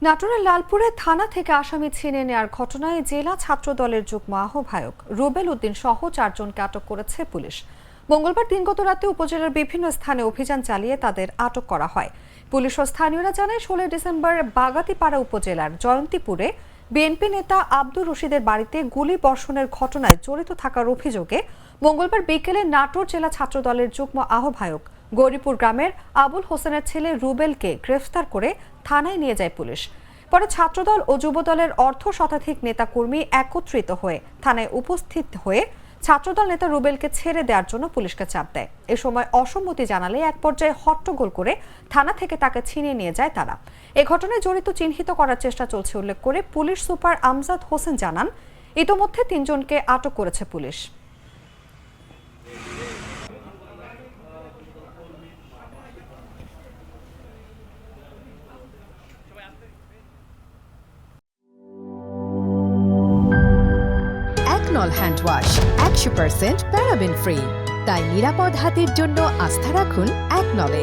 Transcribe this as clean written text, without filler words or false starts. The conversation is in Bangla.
নাটোরের লালপুরে থানা থেকে আসামি ছিনিয়ে নেওয়ার ঘটনায় জেলা ছাত্রদলের যুগ্ম আহ্বায়ক রুবেল উদ্দিন সহ 4 জনকে আটক করেছে পুলিশ। মঙ্গলবার দিনগত রাতে উপজেলার বিভিন্ন স্থানে অভিযান চালিয়ে তাদের আটক করা হয়। পুলিশ ও স্থানীয়রা জানায় 16 ডিসেম্বর বাগাতিপাড়া উপজেলার জয়ন্তীপুরে বিএনপি নেতা আব্দুর রশিদের বাড়িতে গুলি বর্ষণের ঘটনায় জড়িত থাকার অভিযোগে মঙ্গলবার বিকেলে নাটোর জেলা ছাত্রদলের যুগ্ম আহ্বায়ক গৌরীপুর গ্রামের আবুল হোসেনের ছেলে রুবেলকে গ্রেফতার করে থানায় নিয়ে যায় পুলিশ। পরে ছাত্রদল ও যুবদলের অর্ধ শতাধিক নেতাকর্মী একত্রিত হয়ে থানায় উপস্থিত হয়ে ছাত্রদল নেতা রুবেলকে ছেড়ে দেওয়ার জন্য পুলিশকে চাপ দেয়। এ সময় অসম্মতি জানালে এক পর্যায়ে হট্টগোল করে থানা থেকে তাকে ছিনিয়ে নিয়ে যায় তারা। এ ঘটনায় জড়িত চিহ্নিত করার চেষ্টা চলছে উল্লেখ করে পুলিশ সুপার আমজাদ হোসেন জানান, ইতোমধ্যে 3 জনকে আটক করেছে পুলিশ। একনল হ্যান্ড ওয়াশ 100% প্যারাবেন ফ্রি, তাই নিরাপদ হাতের জন্য আস্থা রাখুন একনলে।